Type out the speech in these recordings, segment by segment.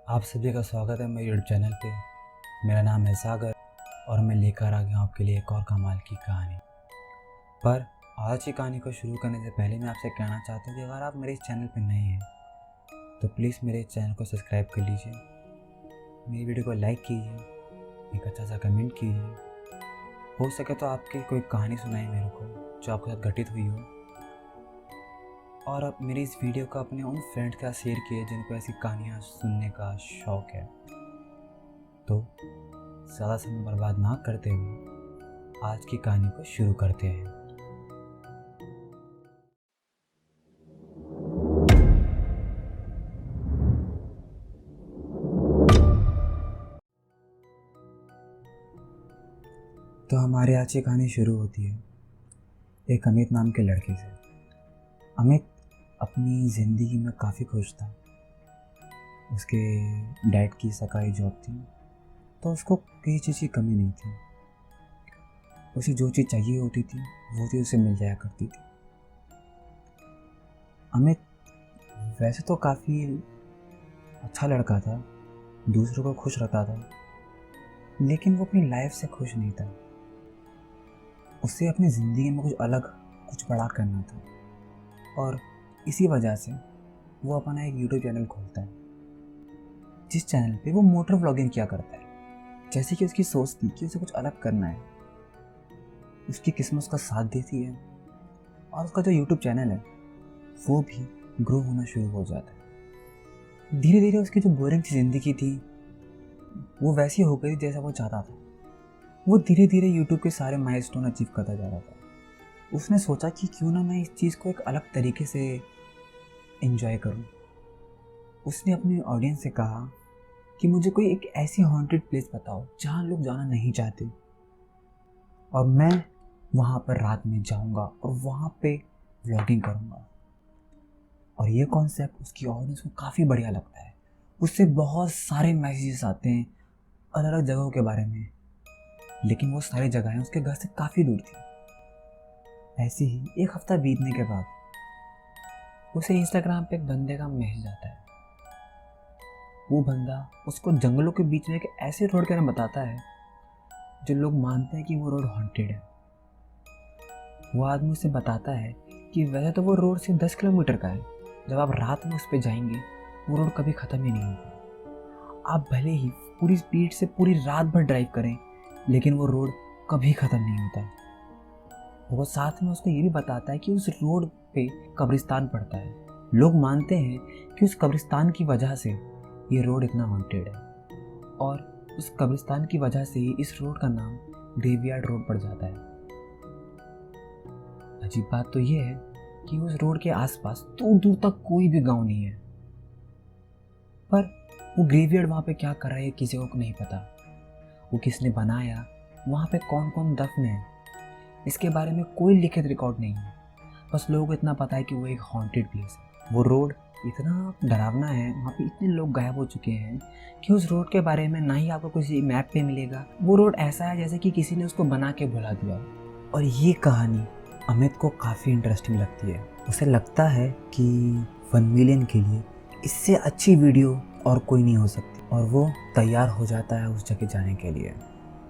आप सभी का स्वागत है मेरे यूट्यूब चैनल पे। मेरा नाम है सागर और मैं लेकर आ गया हूँ आपके लिए एक और कमाल की कहानी। पर आज की कहानी को शुरू करने से पहले मैं आपसे कहना चाहता हूँ कि अगर आप मेरे इस चैनल पे नए हैं तो प्लीज़ मेरे इस चैनल को सब्सक्राइब कर लीजिए, मेरी वीडियो को लाइक कीजिए, एक अच्छा सा कमेंट कीजिए। हो सके तो आपकी कोई कहानी सुनाइए मेरे को जो आपके साथ घटित हुई हो, और आप मेरी इस वीडियो को अपने उन फ्रेंड्स के साथ शेयर किए जिनको ऐसी कहानियाँ सुनने का शौक़ है। तो ज़्यादा समय बर्बाद ना करते हुए आज की कहानी को शुरू करते हैं। तो हमारी आज की कहानी शुरू होती है एक अमित नाम के लड़के से। अमित अपनी ज़िंदगी में काफ़ी खुश था। उसके डैड की सरकारी जॉब थी तो उसको किसी चीज़ की कमी नहीं थी। उसे जो चीज़ चाहिए होती थी वो चीज़ उसे मिल जाया करती थी। अमित वैसे तो काफ़ी अच्छा लड़का था, दूसरों को खुश रखता था, लेकिन वो अपनी लाइफ से खुश नहीं था। उसे अपनी ज़िंदगी में कुछ अलग, कुछ बड़ा करना था, और इसी वजह से वो अपना एक यूट्यूब चैनल खोलता है जिस चैनल पे वो मोटर व्लॉगिंग किया करता है। जैसे कि उसकी सोच थी कि उसे कुछ अलग करना है, उसकी किस्मत उसका साथ देती है और उसका जो यूट्यूब चैनल है वो भी ग्रो होना शुरू हो जाता है। धीरे धीरे उसकी जो बोरिंग सी ज़िंदगी थी वो वैसी हो गई जैसा वो चाहता था। वो धीरे धीरे यूट्यूब के सारे माइलस्टोन अचीव करता जा रहा था। उसने सोचा कि क्यों ना मैं इस चीज़ को एक अलग तरीके से एंजॉय करूं। उसने अपनी ऑडियंस से कहा कि मुझे कोई एक ऐसी हॉन्टेड प्लेस बताओ जहां लोग जाना नहीं चाहते, और मैं वहां पर रात में जाऊंगा और वहां पे व्लॉगिंग करूंगा। और ये कॉन्सेप्ट उसकी ऑडियंस को काफ़ी बढ़िया लगता है। उससे बहुत सारे मैसेजेस आते हैं अलग अलग जगहों के बारे में, लेकिन वो सारी जगहें उसके घर से काफ़ी दूर थी। ऐसे ही एक हफ्ता बीतने के बाद उसे इंस्टाग्राम पे एक बंदे का मैसेज आता है। वो बंदा उसको जंगलों के बीच में एक ऐसे रोड के बारे में बताता है जो लोग मानते हैं कि वो रोड हॉन्टेड है। वो आदमी उसे बताता है कि वैसे तो वो रोड सिर्फ 10 किलोमीटर का है, जब आप रात में उस पर जाएंगे वो रोड कभी ख़त्म ही नहीं होगा। आप भले ही पूरी स्पीड से पूरी रात भर ड्राइव करें, लेकिन वो रोड कभी ख़त्म नहीं होता। वो साथ में उसको ये भी बताता है कि उस रोड पे कब्रिस्तान पड़ता है। लोग मानते हैं कि उस कब्रिस्तान की वजह से ये रोड इतना हॉन्टेड है, और उस कब्रिस्तान की वजह से ही इस रोड का नाम ग्रेवयार्ड रोड पड़ जाता है। अजीब बात तो ये है कि उस रोड के आसपास दूर दूर तक कोई भी गांव नहीं है, पर वो ग्रेवयार्ड वहाँ पे क्या कर रहा है किसी को नहीं पता। वो किसने बनाया, वहाँ पे कौन कौन दफन है, इसके बारे में कोई लिखित रिकॉर्ड नहीं है। बस लोगों को इतना पता है कि वो एक हॉन्टेड प्लेस है। वो रोड इतना डरावना है, वहाँ पे इतने लोग गायब हो चुके हैं कि उस रोड के बारे में ना ही आपको किसी मैप पे मिलेगा। वो रोड ऐसा है जैसे कि किसी ने उसको बना के भुला दिया। और ये कहानी अमित को काफ़ी इंटरेस्टिंग लगती है। उसे लगता है कि 1 मिलियन के लिए इससे अच्छी वीडियो और कोई नहीं हो सकती, और वो तैयार हो जाता है उस जगह जाने के लिए।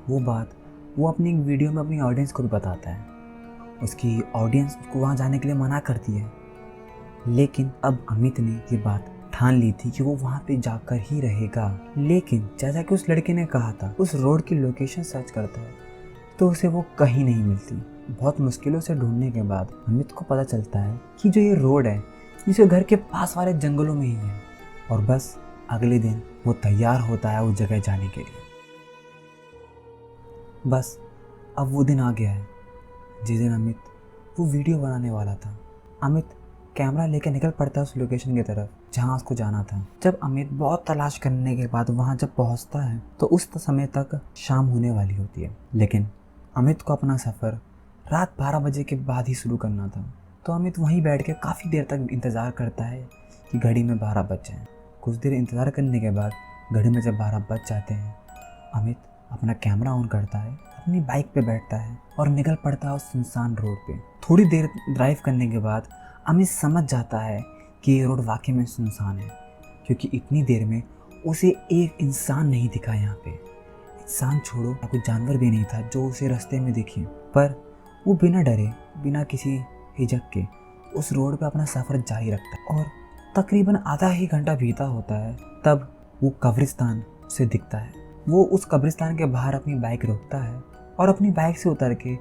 वो बात वो अपनी एक वीडियो में अपनी ऑडियंस को भी बताता है। उसकी ऑडियंस उसको वहाँ जाने के लिए मना करती है, लेकिन अब अमित ने ये बात ठान ली थी कि वो वहाँ पे जाकर ही रहेगा। लेकिन जैसा कि उस लड़के ने कहा था, उस रोड की लोकेशन सर्च करता है तो उसे वो कहीं नहीं मिलती। बहुत मुश्किलों से ढूंढने के बाद अमित को पता चलता है कि जो ये रोड है इसके घर के पास वाले जंगलों में ही है। और बस अगले दिन वो तैयार होता है उस जगह जाने के लिए। बस अब वो दिन आ गया है जिस दिन अमित वो वीडियो बनाने वाला था। अमित कैमरा लेकर निकल पड़ता है उस लोकेशन की तरफ जहाँ उसको जाना था। जब अमित बहुत तलाश करने के बाद वहाँ जब पहुँचता है तो उस समय तक शाम होने वाली होती है, लेकिन अमित को अपना सफ़र रात 12 बजे के बाद ही शुरू करना था। तो अमित वहीं बैठ के काफ़ी देर तक इंतज़ार करता है कि घड़ी में 12 बज जाएँ। कुछ देर इंतज़ार करने के बाद घड़ी में जब 12 बज जाते हैं, अमित अपना कैमरा ऑन करता है, अपनी बाइक पे बैठता है और निकल पड़ता है उस सुनसान रोड पे। थोड़ी देर ड्राइव करने के बाद अमित समझ जाता है कि ये रोड वाकई में सुनसान है, क्योंकि इतनी देर में उसे एक इंसान नहीं दिखा यहाँ पे। इंसान छोड़ो, कोई जानवर भी नहीं था जो उसे रास्ते में दिखे। पर वो बिना डरे, बिना किसी हिचक के उस रोड पे अपना सफ़र जारी रखता है। और तकरीबन आधा ही घंटा बीता होता है, तब वो कब्रिस्तान उसे दिखता है। वो उस कब्रिस्तान के बाहर अपनी बाइक रोकता है और अपनी बाइक से उतर के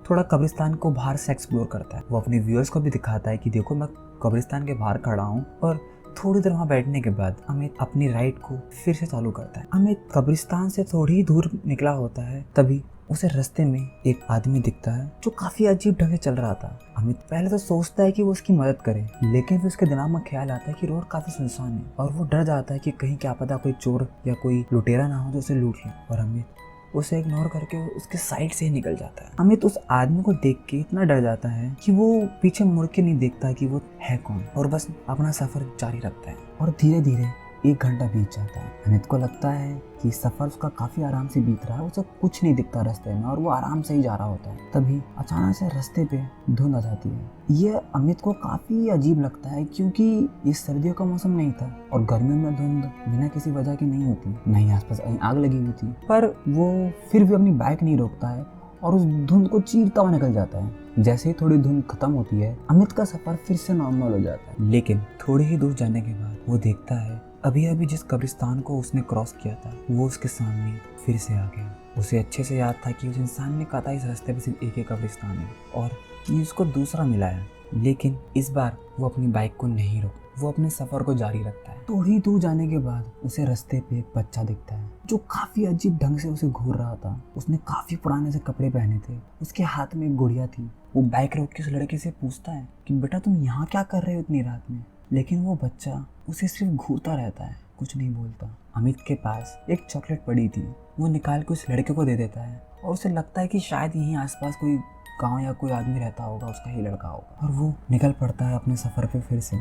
थोड़ा कब्रिस्तान को बाहर से एक्सप्लोर करता है। वो अपने व्यूअर्स को भी दिखाता है कि देखो मैं कब्रिस्तान के बाहर खड़ा हूँ। और थोड़ी देर वहाँ बैठने के बाद अमित अपनी राइड को फिर से चालू करता है। अमित कब्रिस्तान से थोड़ी ही दूर निकला होता है, तभी उसे रास्ते में एक आदमी दिखता है जो काफी अजीब ढंग से चल रहा था। अमित पहले तो सोचता है कि वो उसकी मदद करे, लेकिन फिर उसके दिमाग में ख्याल आता है कि रोड काफी सुनसान है और वो डर जाता है कि कहीं क्या पता कोई चोर या कोई लुटेरा ना हो जो उसे लूट ले। और अमित उसे इग्नोर करके उसके साइड से ही निकल जाता है। अमित उस आदमी को देख के इतना डर जाता है कि वो पीछे मुड़ के नहीं देखता कि वो है कौन, और बस अपना सफर जारी रखता है। और धीरे धीरे 1 घंटा बीत जाता है। अमित को लगता है कि सफर उसका काफी आराम से बीत रहा है, उसे कुछ नहीं दिखता रास्ते में और वो आराम से ही जा रहा होता है। तभी अचानक से रास्ते पे धुंध आ जाती है। ये अमित को काफी अजीब लगता है क्योंकि ये सर्दियों का मौसम नहीं था और गर्मियों में धुंध बिना किसी वजह की नहीं होती, नहीं आसपास कहीं आग लगी हुई थी। पर वो फिर भी अपनी बाइक नहीं रोकता है और उस धुंध को चीरता हुआ निकल जाता है। जैसे ही थोड़ी धुंध खत्म होती है, अमित का सफर फिर से नॉर्मल हो जाता है। लेकिन थोड़ी ही दूर जाने के बाद वो देखता है अभी अभी जिस कब्रिस्तान को उसने क्रॉस किया था वो उसके सामने फिर से आ गया। उसे अच्छे से याद था कि उस इंसान ने कहा था इस रास्ते पे सिर्फ एक ही कब्रिस्तान है और ये उसको दूसरा मिला है। लेकिन इस बार वो अपनी बाइक को नहीं रोकता, वो अपने सफर को जारी रखता है। थोड़ी दूर जाने के बाद उसे रास्ते पे एक बच्चा दिखता है जो काफी अजीब ढंग से उसे घूर रहा था। उसने काफी पुराने से कपड़े पहने थे, उसके हाथ में एक गुड़िया थी। वो बाइक रोक के उस लड़के से पूछता है कि बेटा तुम यहाँ क्या कर रहे हो इतनी रात में। लेकिन वो बच्चा उसे सिर्फ घूरता रहता है, कुछ नहीं बोलता। अमित के पास एक चॉकलेट पड़ी थी, वो निकाल के उस लड़के को दे देता है और उसे लगता है कि शायद यहीं आसपास कोई गांव या कोई आदमी रहता होगा, उसका ही लड़का होगा। और वो निकल पड़ता है अपने सफ़र पे फिर से।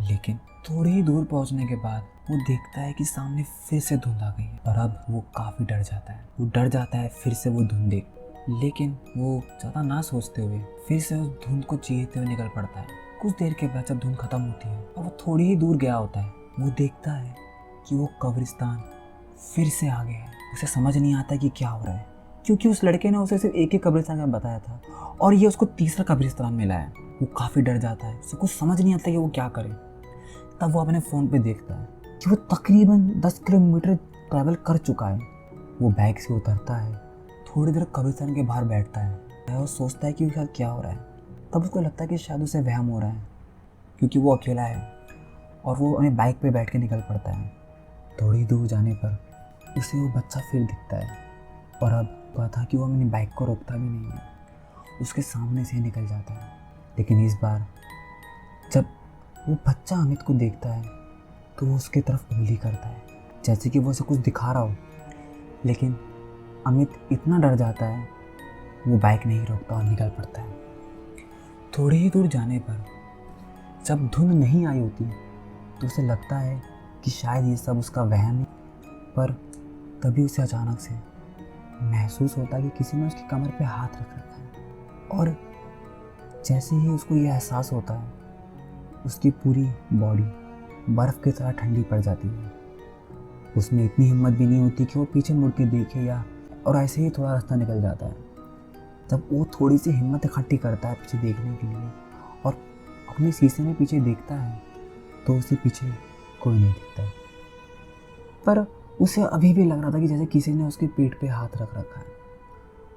लेकिन थोड़ी ही दूर पहुंचने के बाद वो देखता है कि सामने फिर से धुंध आ गई है और अब वो काफ़ी डर जाता है। वो डर जाता है फिर से वो धुंध देख, लेकिन वो ज़्यादा ना सोचते हुए फिर से उस धुंध को चीरते हुए निकल पड़ता है। कुछ देर के बाद जब धुंध खत्म होती है और वो थोड़ी ही दूर गया होता है, वो देखता है कि वो कब्रिस्तान फिर से आ गया है। उसे समझ नहीं आता कि क्या हो रहा है, क्योंकि उस लड़के ने उसे सिर्फ एक ही कब्रिस्तान का बताया था और ये उसको तीसरा कब्रिस्तान मिला है। वो काफ़ी डर जाता है, उसे कुछ समझ नहीं आता कि वो क्या करे। तब वो अपने फ़ोन पे देखता है कि वो तकरीबन 10 किलोमीटर ट्रैवल कर चुका है। वो बाइक से उतरता है, थोड़ी देर कब्रिस्तान के बाहर बैठता है और सोचता है कि शायद क्या हो रहा है। तब उसको लगता है कि शायद उसे वहम हो रहा है, क्योंकि वो अकेला है और वो अपनी बाइक पे बैठ के निकल पड़ता है। थोड़ी दूर जाने पर उसे वो बच्चा फिर दिखता है और अब पता था कि वो अपनी बाइक को रोकता भी नहीं है, उसके सामने से निकल जाता है। लेकिन इस बार जब वो बच्चा अमित को देखता है तो वो उसकी तरफ उंगली करता है, जैसे कि वो उसे कुछ दिखा रहा हो। लेकिन अमित इतना डर जाता है, वो बाइक नहीं रोकता और निकल पड़ता है। थोड़ी ही दूर जाने पर जब धुंध नहीं आई होती तो उसे लगता है कि शायद ये सब उसका वहम है। पर तभी उसे अचानक से महसूस होता है कि किसी ने उसकी कमर पे हाथ रख रखा है। और जैसे ही उसको यह एहसास होता है, उसकी पूरी बॉडी बर्फ़ की तरह ठंडी पड़ जाती है। उसमें इतनी हिम्मत भी नहीं होती कि वो पीछे मुड़ के देखे और ऐसे ही थोड़ा रास्ता निकल जाता है। जब वो थोड़ी सी हिम्मत इकट्ठी करता है पीछे देखने के लिए और अपने शीशे में पीछे देखता है तो उसे पीछे कोई नहीं दिखता। पर उसे अभी भी लग रहा था कि जैसे किसी ने उसके पीठ पे हाथ रख रखा है।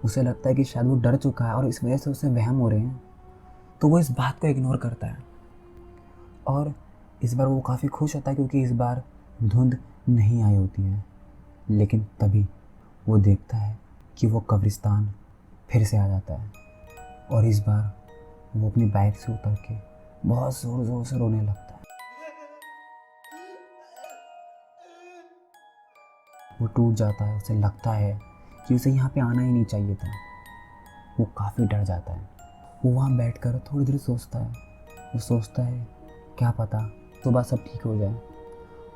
उसे लगता है कि शायद वो डर चुका है और इस वजह से उसे वहम हो रहे हैं, तो वो इस बात को इग्नोर करता है। और इस बार वो काफ़ी खुश होता है क्योंकि इस बार धुंध नहीं आई होती है। लेकिन तभी वो देखता है कि वो कब्रिस्तान फिर से आ जाता है और इस बार वो अपनी बाइक से उतर के बहुत ज़ोर ज़ोर से रोने लगता है। वो टूट जाता है, उसे लगता है कि उसे यहाँ पे आना ही नहीं चाहिए था। वो काफ़ी डर जाता है। वो वहाँ बैठकर थोड़ी देर सोचता है। वो सोचता है क्या पता सुबह सब ठीक हो जाए,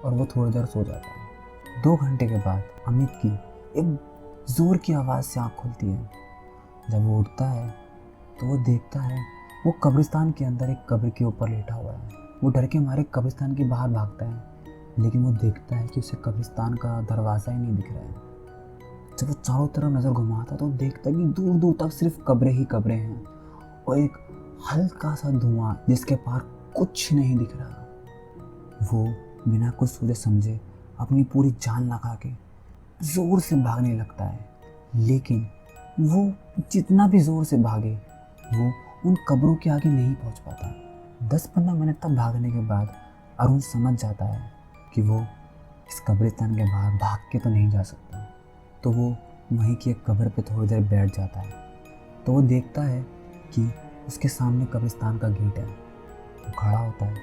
और वो थोड़ी देर सो जाता है। 2 घंटे के बाद अमित की एक ज़ोर की आवाज़ से आँख खुलती है। जब वो उठता है तो वो देखता है वो कब्रिस्तान के अंदर एक कब्र के ऊपर लेटा हुआ है। वो डर के मारे कब्रिस्तान के बाहर भागता है, लेकिन वो देखता है कि उसे कब्रिस्तान का दरवाज़ा ही नहीं दिख रहा है। जब वो चारों तरफ नज़र घुमाता तो देखता है कि दूर दूर तक सिर्फ कब्रें ही कब्रें हैं और एक हल्का सा धुआं जिसके पार कुछ नहीं दिख रहा। वो बिना कुछ सोचे समझे अपनी पूरी जान लगा के ज़ोर से भागने लगता है, लेकिन वो जितना भी ज़ोर से भागे वो उन कब्रों के आगे नहीं पहुंच पाता। 10-15 मिनट तक भागने के बाद अरुण समझ जाता है कि वो इस कब्रिस्तान के बाहर भाग के तो नहीं जा सकता। तो वो वहीं की एक कब्र पे थोड़ी देर बैठ जाता है। तो वो देखता है कि उसके सामने कब्रिस्तान का गेट है। वो खड़ा होता है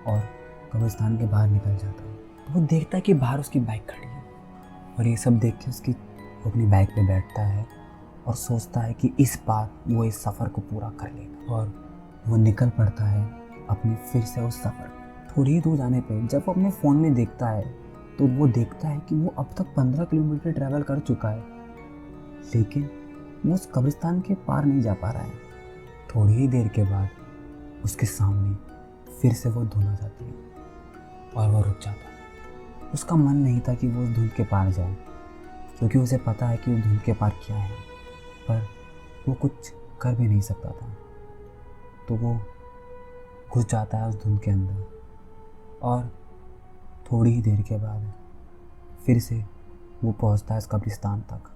और कब्रिस्तान के बाहर निकल जाता है। तो वो देखता है कि बाहर उसकी बाइक खड़ी है और ये सब देख के वो अपनी बाइक पे बैठता है और सोचता है कि इस बार वो इस सफ़र को पूरा कर लेगा। और वो निकल पड़ता है अपने फिर से उस सफ़र। थोड़ी ही दूर जाने पे जब वो अपने फ़ोन में देखता है तो वो देखता है कि वो अब तक 15 किलोमीटर ट्रैवल कर चुका है, लेकिन वो उस कब्रिस्तान के पार नहीं जा पा रहा है। थोड़ी ही देर के बाद उसके सामने फिर से वो धुंध आ जाती है और वो रुक जाता है। उसका मन नहीं था कि वो उस धुंध के पार जाए, क्योंकि उसे पता है कि उस धुंध के पार क्या है, पर वो कुछ कर भी नहीं सकता था। तो वो घुस जाता है उस धुंध के अंदर और थोड़ी ही देर के बाद फिर से वो पहुंचता है इस कब्रिस्तान तक।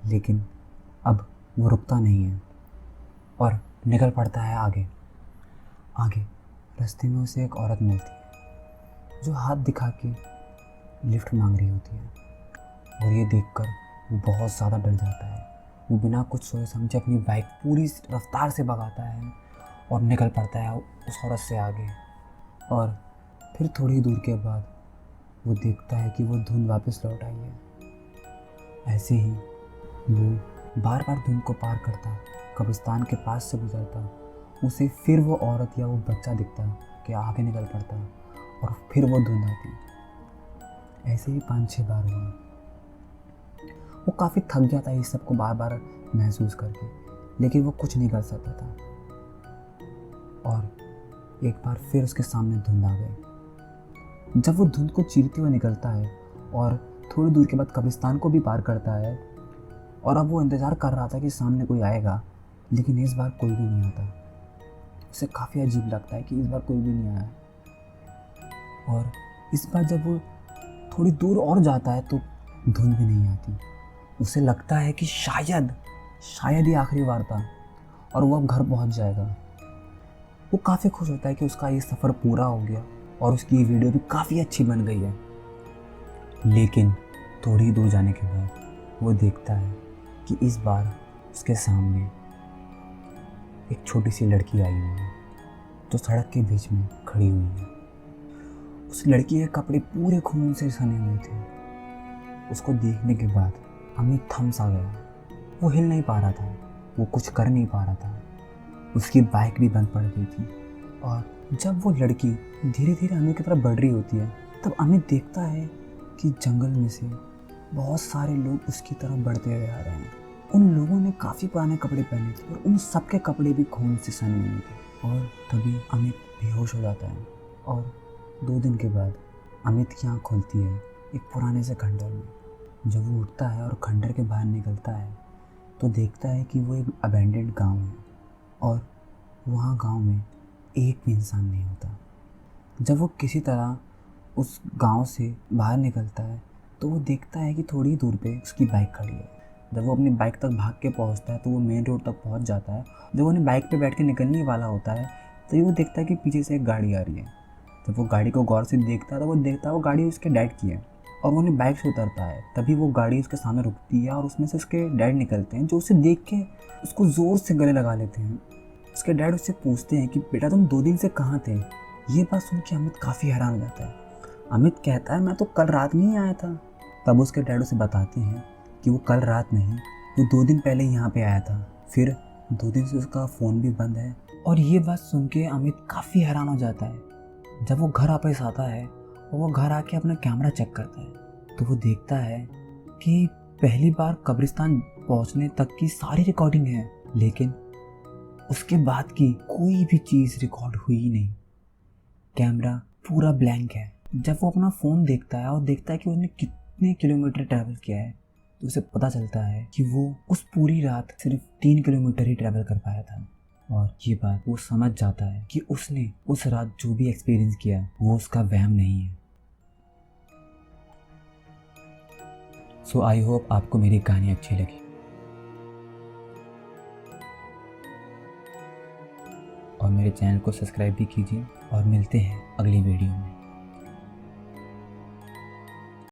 लेकिन अब वो रुकता नहीं है और निकल पड़ता है आगे। रास्ते में उसे एक औरत मिलती है जो हाथ दिखा के लिफ्ट मांग रही होती है, और ये देखकर वो बहुत ज़्यादा डर जाता है। वो बिना कुछ सोचे समझे अपनी बाइक पूरी रफ्तार से भगाता है और निकल पड़ता है उस औरत से आगे। और फिर थोड़ी दूर के बाद वो देखता है कि वो धुंध वापस लौट आई है। ऐसे ही वो बार बार धुंध को पार करता, कब्रिस्तान के पास से गुजरता, उसे फिर वो औरत या वो बच्चा दिखता कि आगे निकल पड़ता और फिर वो धुंध आती। ऐसे ही 5-6 बार हुआ। वो काफ़ी थक गया था इस सब को बार बार महसूस करके, लेकिन वो कुछ नहीं कर सकता था। और एक बार फिर उसके सामने धुंध आ गई। जब वो धुंध को चीरते हुए निकलता है और थोड़ी दूर के बाद कब्रिस्तान को भी पार करता है, और अब वो इंतज़ार कर रहा था कि सामने कोई आएगा, लेकिन इस बार कोई भी नहीं आता। उसे काफ़ी अजीब लगता है कि इस बार कोई भी नहीं आया। और इस बार जब वो थोड़ी दूर और जाता है तो धुंध भी नहीं आती। उसे लगता है कि शायद ये आखिरी बार था और वो अब घर पहुंच जाएगा। वो काफ़ी खुश होता है कि उसका ये सफ़र पूरा हो गया और उसकी ये वीडियो भी काफ़ी अच्छी बन गई है। लेकिन थोड़ी दूर जाने के बाद वो देखता है कि इस बार उसके सामने एक छोटी सी लड़की आई हुई है जो सड़क के बीच में खड़ी हुई है। उस लड़की के कपड़े पूरे खून से सने हुए थे। उसको देखने के बाद अमित थम सा गया। वो हिल नहीं पा रहा था, वो कुछ कर नहीं पा रहा था। उसकी बाइक भी बंद पड़ गई थी। और जब वो लड़की धीरे धीरे अमित की तरफ बढ़ रही होती है, तब अमित देखता है कि जंगल में से बहुत सारे लोग उसकी तरफ बढ़ते हुए आ रहे हैं। उन लोगों ने काफ़ी पुराने कपड़े पहने थे और उन सबके कपड़े भी खून से सने हुए थे। और तभी अमित बेहोश हो जाता है। और 2 दिन के बाद अमित की आँख खुलती है एक पुराने से खंडर में। जब वो उठता है और खंडर के बाहर निकलता है तो देखता है कि वो एक अबैंडेंड गांव है और वहाँ गांव में एक भी इंसान नहीं होता। जब वो किसी तरह उस गांव से बाहर निकलता है तो वो देखता है कि थोड़ी दूर पे उसकी बाइक खड़ी है। जब वो अपनी बाइक तक भाग के पहुंचता है तो वो मेन रोड तक पहुंच जाता है। जब वो अपनी बाइक पे बैठ के निकलने वाला होता है तो वो देखता है कि पीछे से एक गाड़ी आ रही है। जब वो गाड़ी को गौर से देखता है तो वो देखता है वो गाड़ी उसके डैड की है। और वो अपनी बाइक से उतरता है, तभी वो गाड़ी उसके सामने रुकती है और उसमें से उसके डैड निकलते हैं, जो उसे देख के उसको ज़ोर से गले लगा लेते हैं। उसके डैड उससे पूछते हैं कि बेटा तुम 2 दिन से कहाँ थे। ये बात सुन के अमित काफ़ी हैरान हो जाता है। अमित कहता है मैं तो कल रात में ही आया था। तब उसके डैड उसे बताते हैं कि वो कल रात नहीं, वो 2 दिन पहले यहाँ पे आया था। फिर 2 दिन से उसका फ़ोन भी बंद है। और ये बात सुन के अमित काफ़ी हैरान हो जाता है। जब वो घर वापस आता है और वो घर आके अपना कैमरा चेक करता है तो वो देखता है कि पहली बार कब्रिस्तान पहुंचने तक की सारी रिकॉर्डिंग है, लेकिन उसके बाद की कोई भी चीज़ रिकॉर्ड हुई ही नहीं। कैमरा पूरा ब्लैंक है। जब वो अपना फ़ोन देखता है और देखता है कि उसने कितने किलोमीटर ट्रैवल किया है, तो उसे पता चलता है कि वो उस पूरी रात सिर्फ 3 किलोमीटर ही ट्रैवल कर पाया था। और ये बात वो समझ जाता है कि उसने उस रात जो भी एक्सपीरियंस किया वो उसका वहम नहीं है। सो आई होप आपको मेरी कहानी अच्छी लगी और मेरे चैनल को सब्सक्राइब भी कीजिए और मिलते हैं अगली वीडियो में।